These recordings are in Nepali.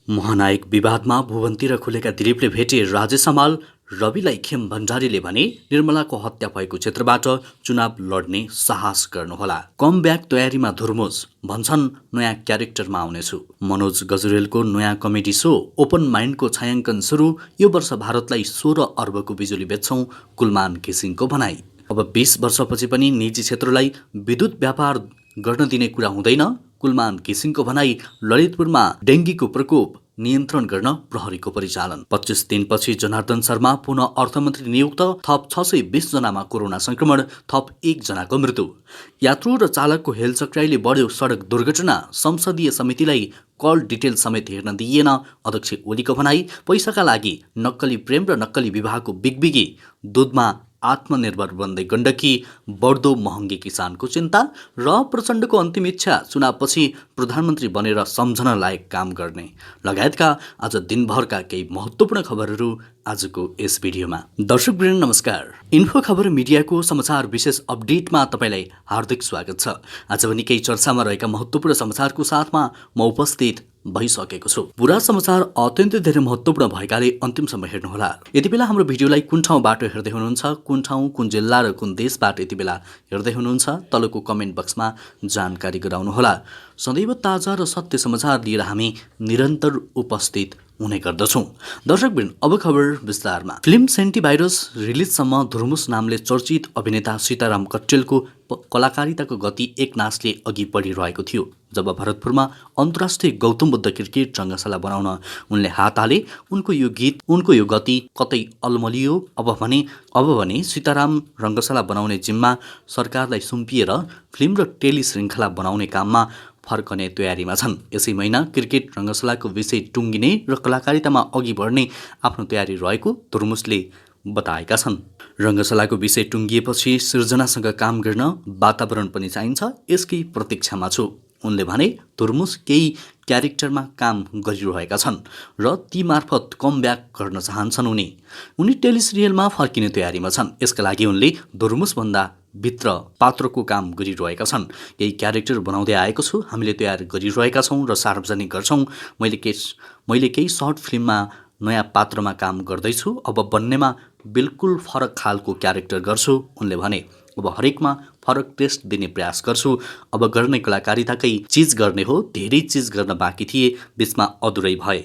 महानायक विवादमा भुवनतिर खुलेका दिलीपले भेटे राजेश हमाल। रविलाई खेम भण्डारीले भने निर्मलाको हत्या भएको क्षेत्रबाट चुनाव लड्ने साहस गर्नुहोला। कम ब्याक तयारीमा धुर्मुस भन्छन् नयाँ क्यारेक्टरमा आउनेछु। मनोज गजुरेलको नयाँ कमेडी सो ओपन माइन्डको छायाङ्कन सुरु। यो वर्ष भारतलाई 16 अर्बको बिजुली बेच्छौं, कुलमान घिसिङको भनाई। अब 20 वर्षपछि पनि निजी क्षेत्रलाई विद्युत व्यापार गर्न दिने कुरा हुँदैन, कुलमान घिसिङको भनाई। ललितपुरमा डेङ्गीको प्रकोप नियन्त्रण गर्न प्रहरीको परिचालन। 25 दिनपछि जनार्दन शर्मा पुनः अर्थमन्त्री नियुक्त। थप 620 जनामा कोरोना संक्रमण, थप 1 जनाको मृत्यु। यात्रु र चालकको हेलचक्राइले बढ्यो सडक दुर्घटना। संसदीय समितिलाई कल डिटेल समेत हेर्न दिइएन, अध्यक्ष ओलीको भनाई। पैसाका लागि नक्कली प्रेम र नक्कली विवाहको बिगबिगी। दुधमा आत्मनिर्भर बन्दै गण्डकी, बढ्दो महँगी किसानको चिन्ता र प्रचण्डको अन्तिम इच्छा चुनावपछि प्रधानमन्त्री बनेर सम्झन लायक काम गर्ने लगायतका आज दिनभरका केही महत्त्वपूर्ण खबरहरू आजको यस भिडियोमा। दर्शकवृन्द नमस्कार। इन्फो खबर मिडियाको समाचार विशेष अपडेटमा तपाईलाई हार्दिक स्वागत छ। आज पनि केही चर्चामा रहेका महत्त्वपूर्ण समाचारको साथमा म उपस्थित भइसकेको छु। पुरा समाचार अत्यन्तै धेरै महत्त्वपूर्ण भएकाले अन्तिमसम्म हेर्नुहोला। यति बेला हाम्रो भिडियोलाई कुन ठाउँबाट हेर्दै हुनुहुन्छ, कुन ठाउँ, कुन जिल्ला र कुन देशबाट यति बेला हेर्दै हुनुहुन्छ, तलको कमेन्ट बक्समा जानकारी गराउनुहोला। सदैव ताजा र सत्य समाचार लिएर हामी निरन्तर उपस्थित हुने गर्दछौँ। दर्शकवृन्द अब खबर विस्तारमा। फिल्म सेन्टिभाइरस रिलिजसम्म धुर्मुस नामले चर्चित अभिनेता सीताराम कट्टेलको कलाकारिताको गति एकनासले अघि बढिरहेको थियो। जब भरतपुरमा अन्तर्राष्ट्रिय गौतम बुद्ध क्रिकेट रङ्गशाला बनाउन उनले हात हाले, उनको यो गति कतै अलमलियो। अब भने सीताराम रङ्गशाला बनाउने जिम्मा सरकारलाई सुम्पिएर फिल्म र टेली श्रृङ्खला बनाउने काममा फर्कने तयारीमा छन्। यसै महिना क्रिकेट रङ्गशालाको विषय टुङ्गिने र कलाकारितामा अघि बढ्ने आफ्नो तयारी रहेको धुर्मुसले बताएका छन्। रङ्गशालाको विषय टुङ्गिएपछि सृजनासँग काम गर्न वातावरण पनि चाहिन्छ, यसकै प्रतीक्षामा छु उनले भने। धुर्मुस केही क्यारेक्टरमा काम गरिरहेका छन् र ती मार्फत कम ब्याक गर्न चाहन्छन्। उनी टेलिसिरियलमा फर्किने तयारीमा छन्। यसका लागि उनले धुर्मुसभन्दा भित्र पात्रको काम गरिरहेका छन्। केही क्यारेक्टर बनाउँदै आएको छु, हामीले तयार गरिरहेका छौँ र सार्वजनिक गर्छौँ। मैले केही सर्ट फिल्ममा नयाँ पात्रमा काम गर्दैछु। अब बन्नेमा बिल्कुल फरक खालको क्यारेक्टर गर्छु उनले भने। अब हरेकमा फरक टेस्ट दिने प्रयास गर्छु। अब गर्ने कलाकारिताकै चिज गर्ने हो, धेरै चिज गर्न बाँकी थिए, बिचमा अधुरै भए।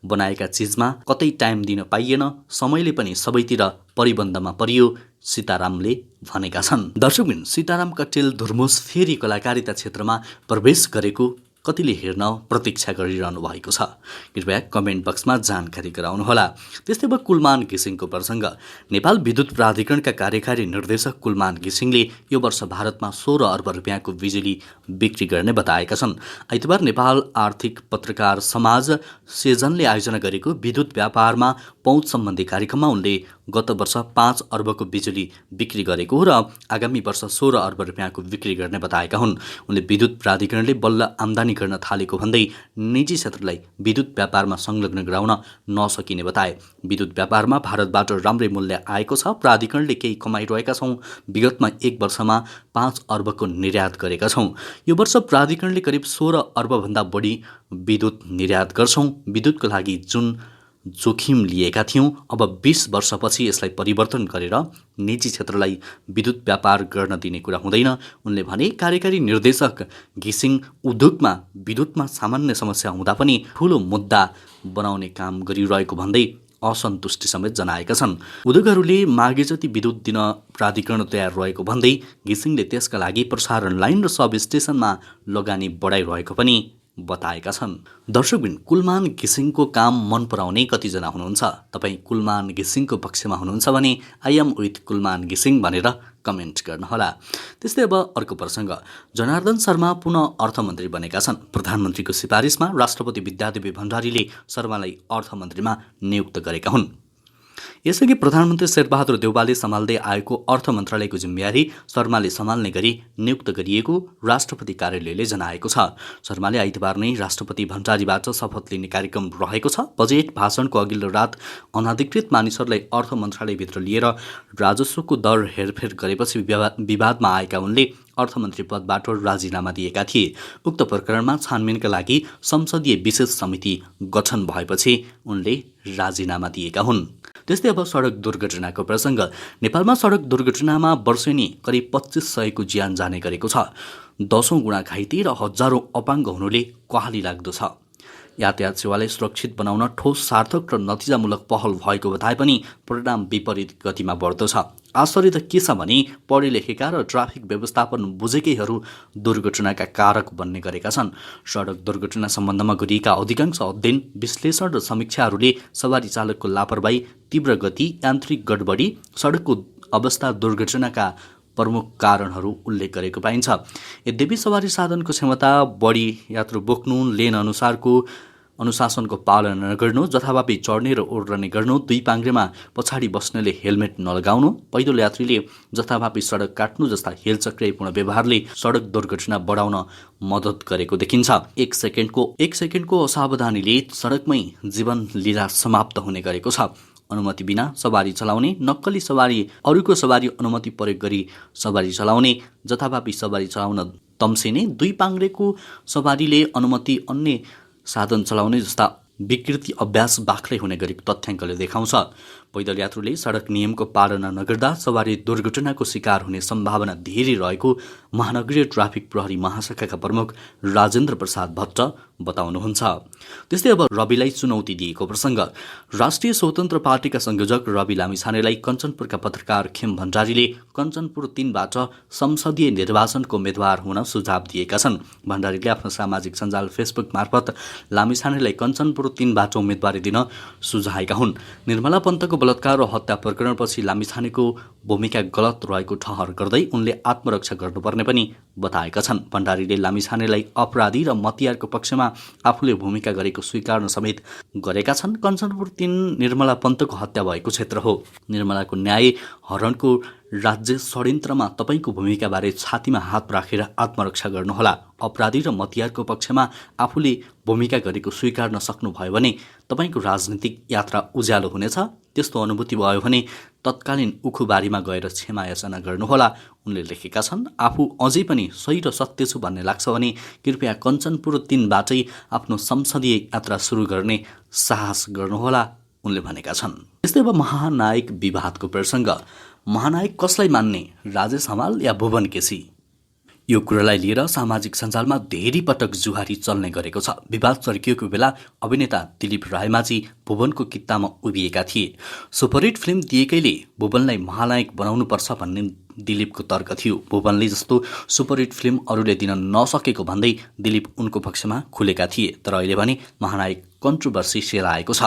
बनाएका चिजमा कतै टाइम दिन पाइएन, समयले पनि सबैतिर परिबन्धमा परियो, सीतारामले भनेका छन्। दर्शकबिन सीताराम कट्टेल धुर्मुस फेरि कलाकारिता क्षेत्रमा प्रवेश गरेको कतिले हेर्न प्रतीक्षा गरिरहनु भएको छ? कृपया कमेन्ट बक्समा जानकारी गराउनुहोला। त्यस्तै अब कुलमान घिसिङको प्रसङ्ग। नेपाल विद्युत प्राधिकरणका कार्यकारी निर्देशक कुलमान घिसिङले यो वर्ष भारतमा 16 अर्ब रुपियाँको बिजुली बिक्री गर्ने बताएका छन्। आइतबार नेपाल आर्थिक पत्रकार समाज सेजनले आयोजना गरेको विद्युत व्यापारमा पहुँच सम्बन्धी कार्यक्रममा उनले गत वर्ष 5 अर्बको बिजुली बिक्री गरेको हो र आगामी वर्ष 16 अर्ब रुपियाँको बिक्री गर्ने बताएका हुन्। उनले विद्युत प्राधिकरणले बल्ल आम्दानी गर्न थालेको भन्दै निजी क्षेत्रलाई विद्युत व्यापारमा संलग्न गराउन नसकिने बताए। विद्युत व्यापारमा भारतबाट राम्रै मूल्य आएको छ, प्राधिकरणले केही कमाइरहेका छौँ। विगतमा 1 वर्षमा 5 अर्बको निर्यात गरेका छौँ। यो वर्ष प्राधिकरणले करिब 16 अर्बभन्दा बढी विद्युत निर्यात गर्छौँ। विद्युतको लागि जुन जोखिम लिएका थियौँ, अब 20 वर्षपछि यसलाई परिवर्तन गरेर निजी क्षेत्रलाई विद्युत व्यापार गर्न दिने कुरा हुँदैन उनले भने। कार्यकारी निर्देशक घिसिङ उद्योगमा विद्युतमा सामान्य समस्या हुँदा पनि ठूलो मुद्दा बनाउने काम गरिरहेको भन्दै असन्तुष्टि समेत जनाएका छन्। उद्योगहरूले मागे जति विद्युत दिन प्राधिकरण तयार रहेको भन्दै घिसिङले त्यसका लागि प्रसारण लाइन र सब स्टेसनमा लगानी बढाइरहेको पनि बताएका छन्। दर्शकबिन कुलमान घिसिङको काम मन पराउने कतिजना हुनुहुन्छ? तपाईँ कुलमान घिसिङको पक्षमा हुनुहुन्छ भने आई एम विथ कुलमान घिसिङ भनेर कमेन्ट गर्नुहोला। त्यस्तै अब अर्को प्रसङ्ग। जनार्दन शर्मा पुनः अर्थमन्त्री बनेका छन्। प्रधानमन्त्रीको सिफारिसमा राष्ट्रपति विद्यादेवी भण्डारीले शर्मालाई अर्थमन्त्रीमा नियुक्त गरेका हुन्। यसअघि प्रधानमन्त्री शेरबहादुर देउवाले सम्हाल्दै आएको अर्थ मन्त्रालयको जिम्मेवारी शर्माले सम्हाल्ने गरी नियुक्त गरिएको राष्ट्रपति कार्यालयले जनाएको छ। शर्माले आइतबार नै राष्ट्रपति भण्डारीबाट शपथ लिने कार्यक्रम रहेको छ। बजेट भाषणको अघिल्लो रात अनाधिकृत मानिसहरूलाई अर्थ मन्त्रालयभित्र लिएर राजस्वको दर हेरफेर गरेपछि विवादमा आएका उनले अर्थमन्त्री पदबाट राजीनामा दिएका थिए। उक्त प्रकरणमा छानबिनका लागि संसदीय विशेष समिति गठन भएपछि उनले राजीनामा दिएका हुन्। त्यस्तै अब सडक दुर्घटनाको प्रसङ्ग। नेपालमा सडक दुर्घटनामा वर्षेनी करिब 2500को ज्यान जाने गरेको छ। 10औं गुणा घाइते र हजारौं अपाङ्ग हुनुले कहाली लाग्दो छ। यातायात सेवालाई सुरक्षित बनाउन ठोस, सार्थक र नतिजामूलक पहल भएको बताए पनि परिणाम विपरीत गतिमा बढ्दो छ। आश्चर्य त के छ भने पढे लेखेका र ट्राफिक व्यवस्थापन बुझेकैहरू दुर्घटनाका कारक बन्ने गरेका छन्। सडक दुर्घटना सम्बन्धमा गरिएका अधिकांश अध्ययन, विश्लेषण र समीक्षाहरूले सवारी चालकको लापरवाही, तीव्र गति, यान्त्रिक गडबडी, सडकको अवस्था दुर्घटनाका प्रमुख कारणहरू उल्लेख गरेको पाइन्छ। यद्यपि सवारी साधनको क्षमता बढी, यात्रु बोक्नु, लेन अनुशासनको पालना नगर्नु, जथाभावी चढ्ने र ओर्लने गर्नु, दुई पाङ्ग्रेमा पछाडि बस्नेले हेलमेट नलगाउनु, पैदल यात्रीले जथाभावी सडक काट्नु जस्ता हेलचक्रिपूर्ण व्यवहारले सडक दुर्घटना बढाउन मद्दत गरेको देखिन्छ। एक सेकेन्डको असावधानीले सडकमै जीवन लीला समाप्त हुने गरेको छ। अनुमति बिना सवारी चलाउने, नक्कली सवारी, अरूको सवारी अनुमति प्रयोग गरी सवारी चलाउने, जथाभावी सवारी चलाउन तम्सिने, दुई पाङ्ग्रेको सवारीले अनुमति अन्य साधन चलाउने जस्ता विकृति अभ्यास बाक्लै हुने गरेको तथ्याङ्कले देखाउँछ। पैदल यात्रुले सडक नियमको पालना नगर्दा सवारी दुर्घटनाको शिकार हुने सम्भावना धेरै रहेको महानगरीय ट्राफिक प्रहरी महाशाखाका प्रमुख राजेन्द्र प्रसाद भट्ट बताउनुहुन्छ। त्यस्तै अब रविलाई चुनौती दिएको प्रसङ्ग। राष्ट्रिय स्वतन्त्र पार्टीका संयोजक रवि लामिछानेलाई कञ्चनपुरका पत्रकार खेम भण्डारीले कञ्चनपुर 3बाट संसदीय निर्वाचनको उम्मेद्वार हुन सुझाव दिएका छन्। भण्डारीले आफ्नो सामाजिक सञ्जाल फेसबुक मार्फत लामिछानेलाई कञ्चनपुर 3बाट उम्मेद्वारी दिन सुझाएका हुन्। निर्मला पन्तको बलात्कार र हत्या प्रकरणपछि लामिछानेको भूमिका गलत रहेको ठहर गर्दै उनले आत्मरक्षा गर्नुपर्ने पनि बताएका छन्। भण्डारीले लामिछानेलाई अपराधी र मतियारको पक्षमा आफूले भूमिका गरेको स्वीकार्न समेत गरेका छन्। कञ्चनपुर 3 निर्मला पन्तको हत्या भएको क्षेत्र हो। निर्मलाको न्याय हरणको राज्य षड्यन्त्रमा तपाईँको भूमिकाबारे छातीमा हात राखेर आत्मरक्षा गर्नुहोला। अपराधी र मतियारको पक्षमा आफूले भूमिका गरेको स्वीकार्न सक्नुभयो भने तपाईँको राजनीतिक यात्रा उज्यालो हुनेछ। त्यस्तो अनुभूति भयो भने तत्कालीन उखुबारीमा गएर क्षमा याचना गर्नुहोला, उनले लेखेका छन्। आफू अझै पनि सही र सत्य छु भन्ने लाग्छ भने कृपया कञ्चनपुर 3बाटै आफ्नो संसदीय यात्रा सुरु गर्ने साहस गर्नुहोला, उनले भनेका छन्। यस्तै अब महानायक विवादको प्रसङ्ग। महानायक कसलाई मान्ने, राजेश हमाल या भुवन केसी? यो कुरालाई लिएर सामाजिक सञ्जालमा धेरै पटक जुहारी चल्ने गरेको छ। विवाद चर्किएको बेला अभिनेता दिलीप रायमाझी भुवनको कित्तामा उभिएका थिए। सुपरहिट फिल्म दिएकैले भुवनलाई महानायक बनाउनुपर्छ भन्ने दिलीपको तर्क थियो। भुवनले जस्तो सुपरहिट फिल्म अरूले दिन नसकेको भन्दै दिलीप उनको पक्षमा खुलेका थिए। तर अहिले भने महानायक कन्ट्रोभर्सी सेलाएको छ।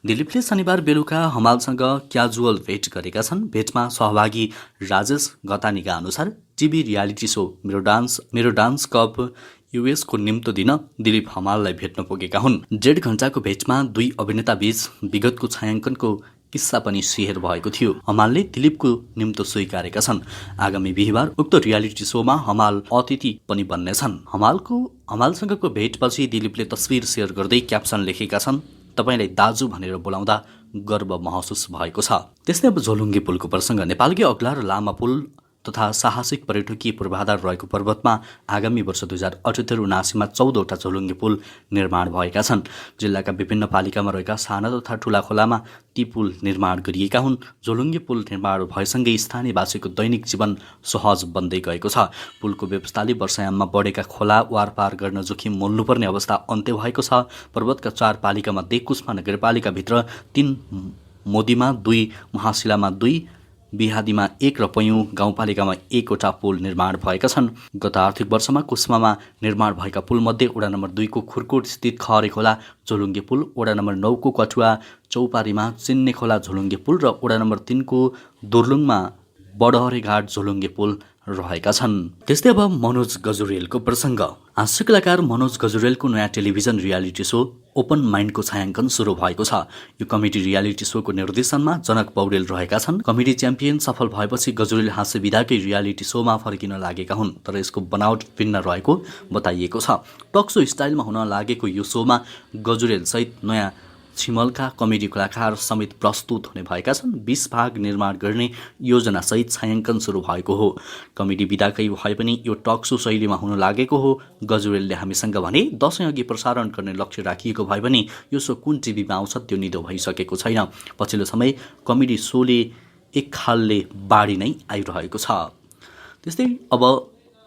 दिलीपले शनिबार बेलुका हमालसँग क्याजुअल भेट गरेका छन्। भेटमा सहभागी राजेश घतानीका अनुसार टिभी रियालिटी सो मेरो डान्स कप युएसको निम्तो दिन दिलीप हमाललाई भेट्न पुगेका हुन्। 1.5 घण्टाको भेटमा दुई अभिनेता बीच विगतको छायाङ्कनको किस्सा पनि सेयर भएको थियो। हमालले दिलीपको निम्तो स्वीकारेका छन्। आगामी बिहिबार उक्त रियालिटी सोमा हमाल अतिथि पनि बन्नेछन्। हमालसँगको भेटपछि दिलीपले तस्विर सेयर गर्दै क्याप्सन लेखेका छन्, तपाईलाई दाजु भनेर बोलाउँदा गर्व महसुस भएको छ। त्यस्तै अब झोलुङ्गे पुलको प्रसङ्ग। नेपालकै अग्ला र लामा पुल तथा साहसिक पर्यटकीय पूर्वाधार रहेको पर्वतमा आगामी वर्ष 2078-79मा 14वटा झोलुङ्गे पुल निर्माण भएका छन्। जिल्लाका विभिन्न पालिकामा रहेका साना तथा ठुला खोलामा ती पुल निर्माण गरिएका हुन्। झोलुङ्गे पुल निर्माण भएसँगै स्थानीयवासीको दैनिक जीवन सहज बन्दै गएको छ। पुलको व्यवस्थाले वर्षायाममा बढेका खोला वारपार गर्न जोखिम मोल्नुपर्ने अवस्था अन्त्य भएको छ। पर्वतका 4 पालिकामध्ये कुस्मा नगरपालिकाभित्र 3, मोदीमा 2, महाशिलामा 2, बिहादीमा 1 र पैयुँ गाउँपालिकामा 1वटा पुल निर्माण भएका छन्। गत आर्थिक वर्षमा कुस्मामा निर्माण भएका पुलमध्ये वडा नम्बर 2 को खुर्कोट स्थित खहरे खोला झोलुङ्गे पुल, वडा नम्बर 9 को कटुवा चौपारीमा चिन्ने खोला झोलुङ्गे पुल र वडा नम्बर 3 को दुर्लुङमा बडहरे घाट झोलुङ्गे पुल रहेका छन्। त्यस्तै अब मनोज गजुरेलको प्रसङ्ग। हास्य कलाकार मनोज गजुरेलको नयाँ टेलिभिजन रियालिटी सो ओपन माइन्डको छायाङ्कन सुरु भएको छ। यो कमेडी रियालिटी सोको निर्देशनमा जनक पौडेल रहेका छन्। कमेडी च्याम्पियन सफल भएपछि गजुरेल हास्य विधाकै रियालिटी सोमा फर्किन लागेका हुन्, तर यसको बनावट भिन्न रहेको बताइएको छ। टक सो स्टाइलमा हुन लागेको यो सोमा गजुरेल सहित नयाँ छिमलका कमेडी कलाकार समेत प्रस्तुत हुने भएका छन्। 20 भाग निर्माण गर्ने योजनासहित छायाङ्कन सुरु भएको हो। कमेडी विधाकै भए पनि यो टक सो शैलीमा हुन लागेको हो। गजुरेलले हामीसँग भने दशैं अघि प्रसारण गर्ने लक्ष्य राखिएको भए पनि यो सो कुन टिभीमा आउँछ त्यो निदो भइसकेको छैन। पछिल्लो समय कमेडी सोले एक खालले बाढी नै आइरहेको छ। त्यस्तै अब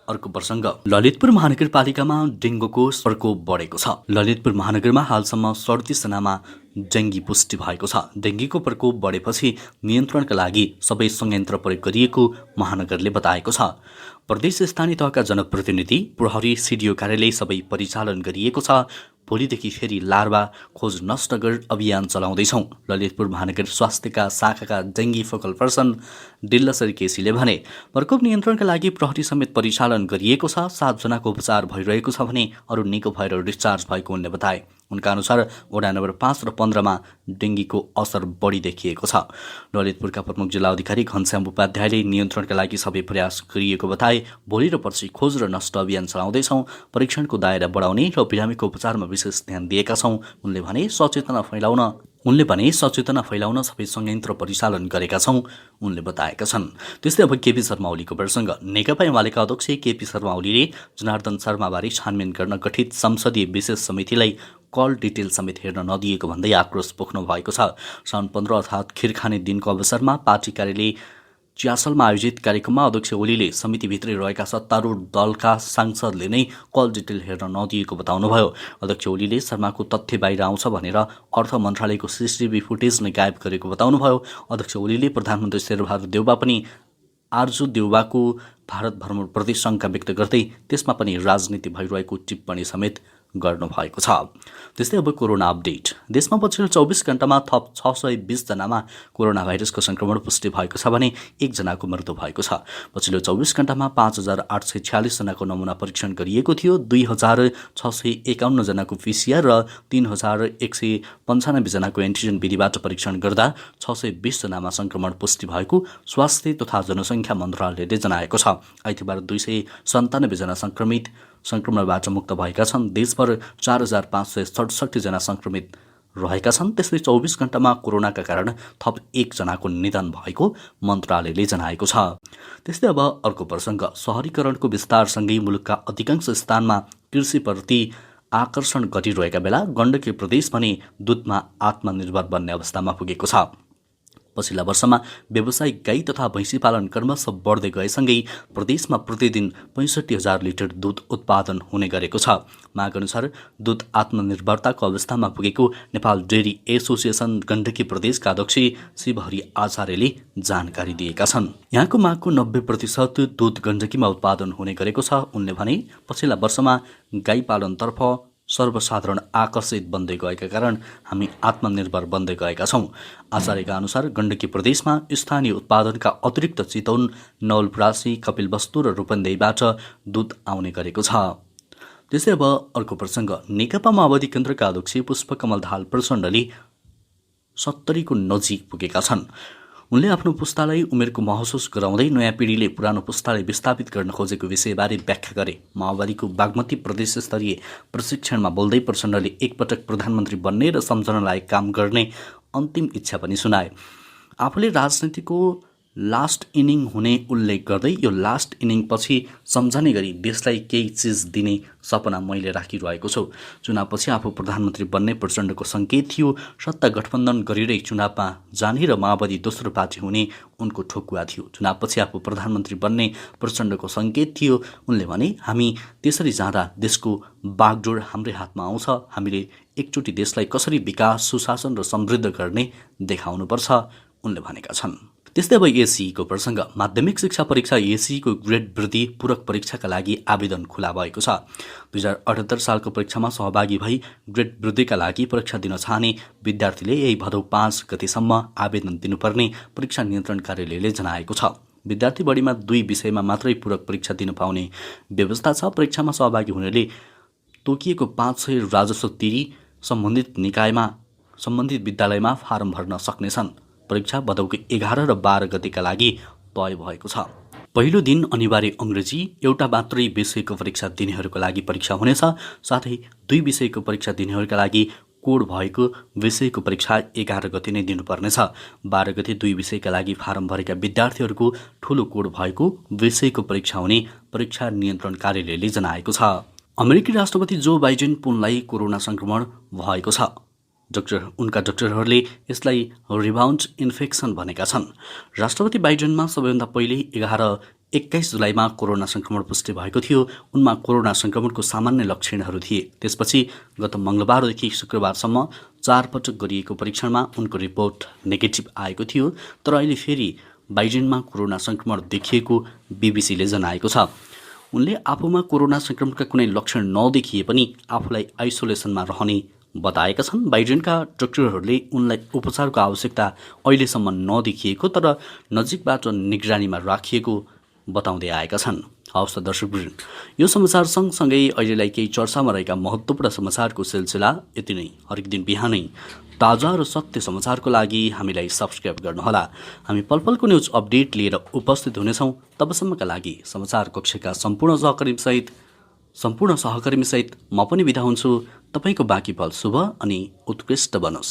अर्को प्रसङ्ग, ललितपुर महानगरपालिकामा डेङ्गुको प्रकोप बढेको छ। ललितपुर महानगरमा हालसम्म 37 जनामा डेङ्गी पुष्टि भएको छ। डेङ्गीको प्रकोप बढेपछि नियन्त्रणका लागि सबै संयन्त्र प्रयोग गरिएको महानगरले बताएको छ। प्रदेश स्थानीय तहका जनप्रतिनिधि, प्रहरी, सिडिओ कार्यालय सबै परिचालन गरिएको छ। भोलिदेखि फेरि लार्वा खोज नष्ट गर अभियान चलाउँदैछौँ। ललितपुर महानगर स्वास्थ्यका शाखाका डेङ्गी फोकल पर्सन डिल्लसरी केसीले भने प्रकोप नियन्त्रणका लागि प्रहरी समेत परिचालन गरिएको छ। 7 जनाको उपचार भइरहेको छ भने अरू निको भएर डिस्चार्ज भएको उनले बताए। उनका अनुसार वडा नम्बर 5 र 15मा डेङ्गीको असर बढी देखिएको छ। ललितपुरका प्रमुख जिल्ला अधिकारी घनश्याम उपाध्यायले नियन्त्रणका लागि सबै प्रयास गरिएको बताए। भोलि र पर्सि खोज र नष्ट अभियान चलाउँदैछौँ। परीक्षणको दायरा बढाउने र बिरामीको उपचारमा विशेष ध्यान दिएका छौँ। उनले भने सचेतना फैलाउन सबै संयन्त्र परिचालन गरेका छौँ उनले बताएका छन्। त्यस्तै अब केपी शर्मा ओलीको प्रसङ्ग, नेकपा एमालेका अध्यक्ष केपी शर्मा ओलीले जनार्दन शर्माबारे छानबिन गर्न गठित संसदीय विशेष समितिलाई कल डिटेल समेत हेर्न नदिएको भन्दै आक्रोश पोख्नु भएको छ। साउन 15 अर्थात् खिर खाने दिनको अवसरमा पार्टी कार्यालय च्यासलमा आयोजित कार्यक्रममा अध्यक्ष ओलीले समितिभित्रै रहेका सत्तारूढ दलका सांसदले नै कल डिटेल हेर्न नदिएको बताउनुभयो। अध्यक्ष ओलीले शर्माको तथ्य बाहिर आउँछ भनेर अर्थ मन्त्रालयको सीसीटीभी फुटेज नै गायब गरेको बताउनुभयो। अध्यक्ष ओलीले प्रधानमन्त्री शेरबहादुर देउवा पनि आर्जु देउवाको भारत भ्रमणप्रति शङ्का व्यक्त गर्दै त्यसमा पनि राजनीति भइरहेको टिप्पणी समेत गर्नुभएको छ। त्यस्तै अब कोरोना अपडेट, देशमा पछिल्लो 24 घण्टामा थप 620 जनामा कोरोना भाइरसको संक्रमण पुष्टि भएको छ भने 1 जनाको मृत्यु भएको छ। पछिल्लो 24 घण्टामा 5846 जनाको नमुना परीक्षण गरिएको थियो। 2651 जनाको PCR र 3195 जनाको एन्टिजेन विधिबाट परीक्षण गर्दा 620 जनामा संक्रमण पुष्टि भएको स्वास्थ्य तथा जनसङ्ख्या मन्त्रालयले जनाएको छ। आइतबार 297 जना संक्रमणबाट मुक्त भएका छन्। देशभर 4567 जना संक्रमित रहेका छन्। त्यस्तै 24 घण्टामा कोरोनाका कारण थप 1 जनाको निधन भएको मन्त्रालयले जनाएको छ। त्यस्तै अब अर्को प्रसङ्ग, सहरीकरणको विस्तारसँगै मुलुकका अधिकांश स्थानमा कृषिप्रति आकर्षण घटिरहेका बेला गण्डकी प्रदेश भने दुधमा आत्मनिर्भर बन्ने अवस्थामा पुगेको छ। पछिल्ला वर्षमा व्यावसायिक गाई तथा भैँसी पालन क्रमशः बढ्दै गएसँगै प्रदेशमा प्रतिदिन 65,000 लिटर दुध उत्पादन हुने गरेको छ। माग अनुसार दुध आत्मनिर्भरताको अवस्थामा पुगेको नेपाल डेरी एसोसिएसन गण्डकी प्रदेशका अध्यक्ष शिवहरि आचार्यले जानकारी दिएका छन्। यहाँको मागको 90% दुध गण्डकीमा उत्पादन हुने गरेको छ। उनले भने पछिल्ला वर्षमा गाई पालनतर्फ सर्वसाधारण आकर्षित बन्दै गएका कारण हामी आत्मनिर्भर बन्दै गएका छौँ। आचार्यका अनुसार गण्डकी प्रदेशमा स्थानीय उत्पादनका अतिरिक्त चितवन, नवलपरासी, कपिलवस्तु र रूपन्देहीबाट दुध आउने गरेको छ। त्यसै अब अर्को प्रसङ्ग, नेकपा माओवादी केन्द्रका अध्यक्ष पुष्पकमल दाहाल प्रचण्डले 70 को नजिक पुगेका छन्। उनले आफ्नो पुस्तालाई उमेरको महसुस गराउँदै नयाँ पिँढीले पुरानो पुस्तालाई विस्थापित गर्न खोजेको विषयबारे व्याख्या गरे। माओवादीको बागमती प्रदेश स्तरीय प्रशिक्षणमा बोल्दै प्रचण्डले एकपटक प्रधानमन्त्री बन्ने र सम्झनालायक काम गर्ने अन्तिम इच्छा पनि सुनाए। आफूले राजनीतिको लास्ट इनिङ हुने उल्लेख गर्दै यो लास्ट इनिङपछि सम्झने गरी देशलाई केही चिज दिने सपना मैले राखिरहेको छु। चुनावपछि आफू प्रधानमन्त्री बन्ने प्रचण्डको सङ्केत थियो। सत्ता गठबन्धन गरिँदै चुनावमा जाने र माओवादी दोस्रो पार्टी हुने उनको ठोकुवा थियो। चुनावपछि आफू प्रधानमन्त्री बन्ने प्रचण्डको सङ्केत थियो। उनले भने हामी त्यसरी जाँदा देशको बागडोर हाम्रै हातमा आउँछ। हामीले एकचोटि देशलाई कसरी विकास, सुशासन र समृद्ध गर्ने देखाउनुपर्छ उनले भनेका छन्। त्यस्तै अब एसीईको प्रसङ्ग, माध्यमिक शिक्षा परीक्षा एसीईको ग्रेड वृद्धि पूरक परीक्षाका लागि आवेदन खुला भएको छ। 2078 सालको परीक्षामा सहभागी भई ग्रेड वृद्धिका लागि परीक्षा दिन चाहने विद्यार्थीले यही भदौ 5 गतेसम्म आवेदन दिनुपर्ने परीक्षा नियन्त्रण कार्यालयले जनाएको छ। विद्यार्थी बढीमा 2 विषयमा मात्रै पूरक परीक्षा दिन पाउने व्यवस्था छ। परीक्षामा सहभागी हुनेले तोकिएको 500 राजस्व तिरी सम्बन्धित विद्यालयमा फारम भर्न सक्नेछन्। परीक्षा भदौको 11 र 12 गतेका लागि तय भएको छ। पहिलो दिन अनिवार्य अङ्ग्रेजी, एउटा मात्रै विषयको परीक्षा दिनेहरूका लागि परीक्षा हुनेछ। साथै 2 विषयको परीक्षा दिनेहरूका लागि कोड भएको विषयको परीक्षा 11 गते नै दिनुपर्नेछ। 12 गते 2 विषयका लागि फारम भरेका विद्यार्थीहरूको ठूलो कोड भएको विषयको परीक्षा हुने परीक्षा नियन्त्रण कार्यालयले जनाएको छ। अमेरिकी राष्ट्रपति जो बाइडेन पुनलाई कोरोना संक्रमण भएको छ। उनका डाक्टरहरूले यसलाई रिबाउन्ड इन्फेक्सन भनेका छन्। राष्ट्रपति बाइडेनमा सबैभन्दा पहिले 21 जुलाईमा कोरोना संक्रमण पुष्टि भएको थियो। उनमा कोरोना संक्रमणको सामान्य लक्षणहरू थिए। त्यसपछि गत मंगलबारदेखि शुक्रबारसम्म 4 पटक गरिएको परीक्षणमा उनको रिपोर्ट नेगेटिभ आएको थियो। तर अहिले फेरि बाइडेनमा कोरोना संक्रमण देखिएको बीबीसीले जनाएको छ। उनले आफूमा कोरोना संक्रमणका कुनै लक्षण नदेखिए पनि आफूलाई आइसोलेसनमा रहने बताएका छन्। बाइडेनका डाक्टरहरूले उनलाई उपचारको आवश्यकता अहिलेसम्म नदेखिएको तर नजिकबाट निगरानीमा राखिएको बताउँदै आएका छन्। हवस् त दर्शकवृन्द, यो समाचार सँगसँगै अहिलेलाई केही चर्चामा रहेका महत्त्वपूर्ण समाचारको सिलसिला यति नै। हरेक दिन बिहानै ताजा र सत्य समाचारको लागि हामीलाई सब्सक्राइब गर्नुहोला। हामी पलपलको न्युज अपडेट लिएर उपस्थित हुनेछौँ। तबसम्मका लागि समाचार कक्षका सम्पूर्ण सहकर्मीसहित म पनि बिदा हुन्छु। तपाईँको बाँकी पल शुभ अनि उत्कृष्ट बनोस्।